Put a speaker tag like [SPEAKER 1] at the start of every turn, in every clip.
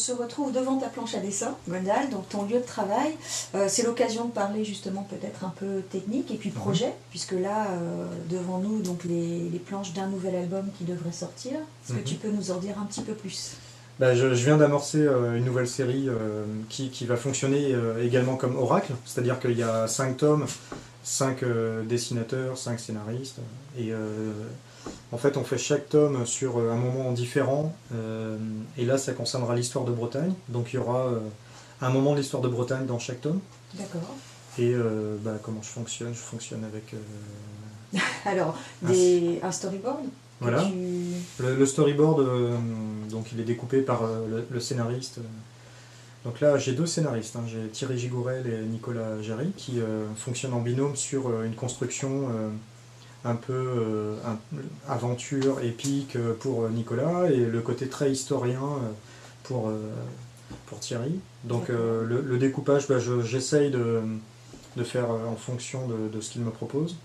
[SPEAKER 1] se retrouve devant ta planche à dessin, Gwendal, donc ton lieu de travail. C'est l'occasion de parler justement peut-être un peu technique et puis projet, puisque là, devant nous, donc les planches d'un nouvel album qui devrait sortir. Est-ce que tu peux nous en dire un petit peu plus?
[SPEAKER 2] Je viens d'amorcer une nouvelle série qui va fonctionner également comme Oracle, c'est-à-dire qu'il y a 5 tomes, 5 dessinateurs, 5 scénaristes, et en fait on fait chaque tome sur un moment différent, et là ça concernera l'histoire de Bretagne, donc il y aura un moment de l'histoire de Bretagne dans chaque tome.
[SPEAKER 1] D'accord.
[SPEAKER 2] Et comment je fonctionne? Je fonctionne avec...
[SPEAKER 1] Alors, un storyboard?
[SPEAKER 2] Voilà. Le storyboard, donc il est découpé par le scénariste. Donc là, j'ai 2 scénaristes, hein. J'ai Thierry Gigourel et Nicolas Géry, qui fonctionnent en binôme sur une construction un peu aventure, épique pour Nicolas, et le côté très historien pour Thierry. Donc le découpage, j'essaye de faire en fonction de ce qu'il me propose.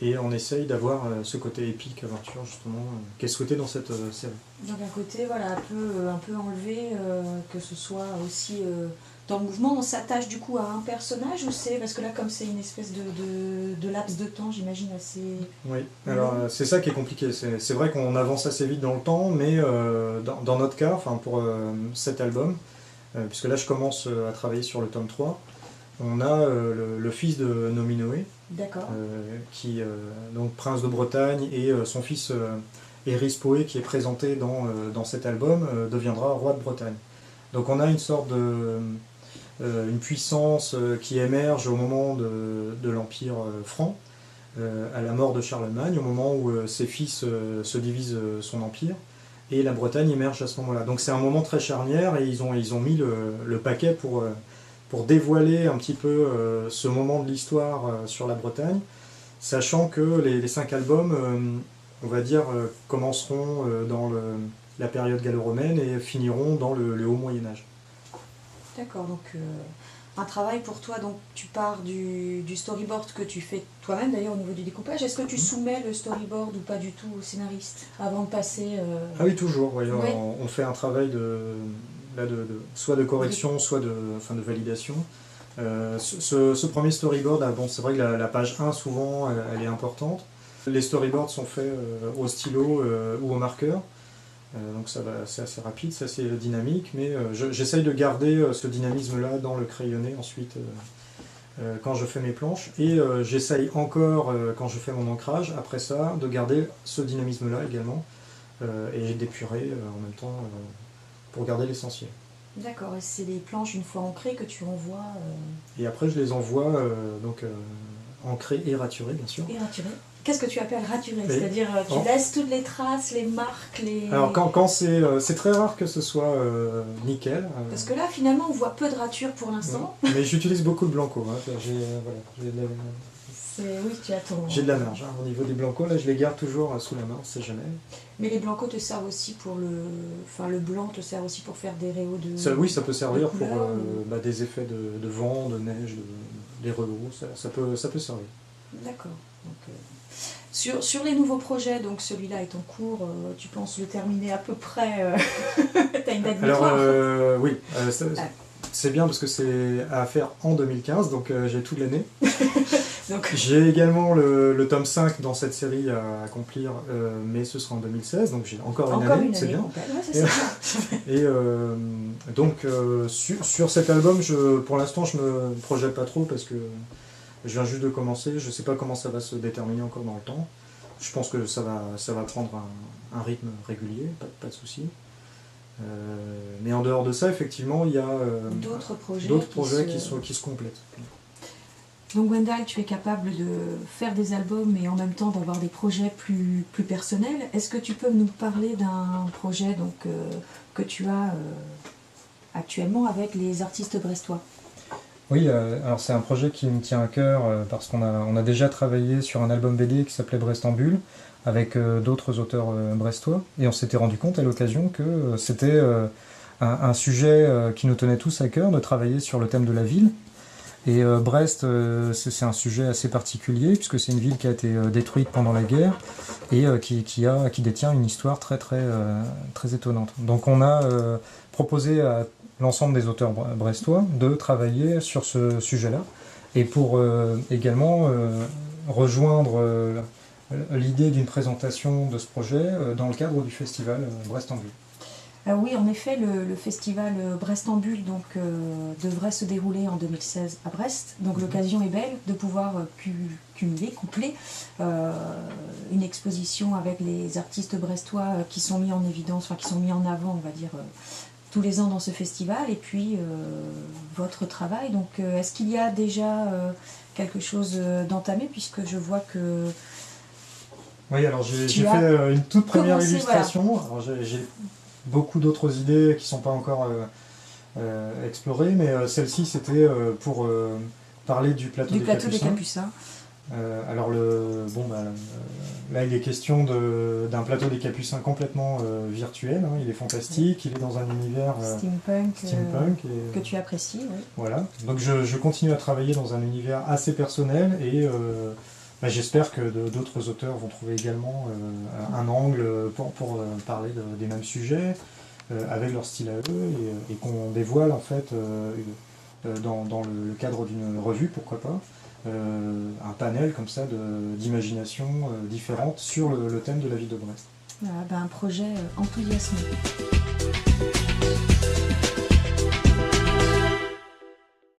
[SPEAKER 2] Et on essaye d'avoir ce côté épique, aventure, justement, qui est souhaité dans cette série.
[SPEAKER 1] Donc un côté, voilà, un peu enlevé, que ce soit aussi dans le mouvement. On s'attache du coup à un personnage, ou c'est... Parce que là, comme c'est une espèce de laps de temps, j'imagine, assez...
[SPEAKER 2] Oui, alors c'est ça qui est compliqué. C'est vrai qu'on avance assez vite dans le temps, mais dans notre cas, pour cet album, puisque là je commence à travailler sur le tome 3, on a le fils de Nominoé, qui donc prince de Bretagne, et son fils Erispoé, qui est présenté dans cet album, deviendra roi de Bretagne. Donc on a une sorte une puissance qui émerge au moment de l'Empire franc, à la mort de Charlemagne, au moment où ses fils se divisent son empire, et la Bretagne émerge à ce moment-là. Donc c'est un moment très charnière, et ils ont mis le paquet pour dévoiler un petit peu ce moment de l'histoire sur la Bretagne, sachant que les 5 albums, on va dire, commenceront dans la période gallo-romaine et finiront dans le haut Moyen-Âge.
[SPEAKER 1] D'accord, donc un travail pour toi, donc tu pars du storyboard que tu fais toi-même d'ailleurs au niveau du découpage. Est-ce que tu soumets le storyboard ou pas du tout au scénariste avant de passer
[SPEAKER 2] Ah oui, toujours, ouais. On fait un travail soit de correction, soit de validation. Ce premier storyboard, c'est vrai que la page 1, souvent, elle est importante. Les storyboards sont faits au stylo ou au marqueur, donc c'est assez rapide, c'est assez dynamique, mais j'essaye de garder ce dynamisme-là dans le crayonné ensuite quand je fais mes planches, et j'essaye encore, quand je fais mon ancrage, après ça, de garder ce dynamisme-là également, et d'épurer en même temps pour garder l'essentiel.
[SPEAKER 1] D'accord, et c'est des planches une fois ancrées que tu envoies
[SPEAKER 2] Et après je les envoie ancrées et raturées, bien sûr.
[SPEAKER 1] Et raturées. Qu'est-ce que tu appelles raturées? C'est-à-dire tu laisses toutes les traces, les marques, les...
[SPEAKER 2] Alors quand c'est très rare que ce soit nickel.
[SPEAKER 1] Parce que là finalement on voit peu de ratures pour l'instant.
[SPEAKER 2] Mais j'utilise beaucoup de blanco. Hein.
[SPEAKER 1] Oui, tu as ton...
[SPEAKER 2] J'ai de la marge. Hein. Au niveau des blancos, là je les garde toujours sous la main, on sait jamais.
[SPEAKER 1] Mais les blancos te servent aussi pour le blanc te sert aussi pour faire des réaux de...
[SPEAKER 2] Oui, ça peut servir pour des effets de vent, de neige, des relots, ça peut servir.
[SPEAKER 1] D'accord. Donc, sur les nouveaux projets, donc celui-là est en cours, tu penses le terminer à peu près t'as une date butoir?
[SPEAKER 2] Alors oui, c'est bien parce que c'est à faire en 2015, donc j'ai toute l'année. Donc... J'ai également le tome 5 dans cette série à accomplir, mais ce sera en 2016, donc j'ai encore une année, c'est bien. Et donc sur cet album, pour l'instant je me projette pas trop parce que je viens juste de commencer, je sais pas comment ça va se déterminer encore dans le temps. Je pense que ça va prendre un rythme régulier, pas de souci. Mais en dehors de ça, effectivement, il y a d'autres projets qui se complètent.
[SPEAKER 1] Donc Gwendal, tu es capable de faire des albums et en même temps d'avoir des projets plus personnels. Est-ce que tu peux nous parler d'un projet donc, que tu as actuellement avec les artistes brestois?
[SPEAKER 2] Oui, alors c'est un projet qui me tient à cœur parce qu'on a déjà travaillé sur un album BD qui s'appelait Brest en bulle avec d'autres auteurs brestois, et on s'était rendu compte à l'occasion que c'était un sujet qui nous tenait tous à cœur, de travailler sur le thème de la ville. Et Brest, c'est un sujet assez particulier, puisque c'est une ville qui a été détruite pendant la guerre et qui détient une histoire très étonnante. Donc on a proposé à l'ensemble des auteurs brestois de travailler sur ce sujet-là, et pour également rejoindre l'idée d'une présentation de ce projet dans le cadre du festival Brest en Bulle.
[SPEAKER 1] Oui, en effet, le festival Brest en Bulle devrait se dérouler en 2016 à Brest. Donc l'occasion est belle de pouvoir coupler une exposition avec les artistes brestois qui sont mis en évidence, enfin qui sont mis en avant, on va dire, tous les ans dans ce festival, et puis votre travail. Donc est-ce qu'il y a déjà quelque chose d'entamé, puisque je vois que...
[SPEAKER 2] Oui, alors j'ai fait une toute première illustration. Voilà. Alors j'ai beaucoup d'autres idées qui ne sont pas encore explorées, mais celle-ci c'était pour parler du plateau des Capucins. Alors là il est question d'un plateau des Capucins complètement virtuel, hein. Il est fantastique, il est dans un univers
[SPEAKER 1] steampunk que tu apprécies. Oui.
[SPEAKER 2] Voilà, donc je continue à travailler dans un univers assez personnel, et j'espère que d'autres auteurs vont trouver également un angle pour parler des mêmes sujets, avec leur style à eux, et qu'on dévoile en fait dans le cadre d'une revue, pourquoi pas, un panel comme ça d'imagination différente sur le thème de la ville de Brest.
[SPEAKER 1] Voilà, un projet enthousiasmant.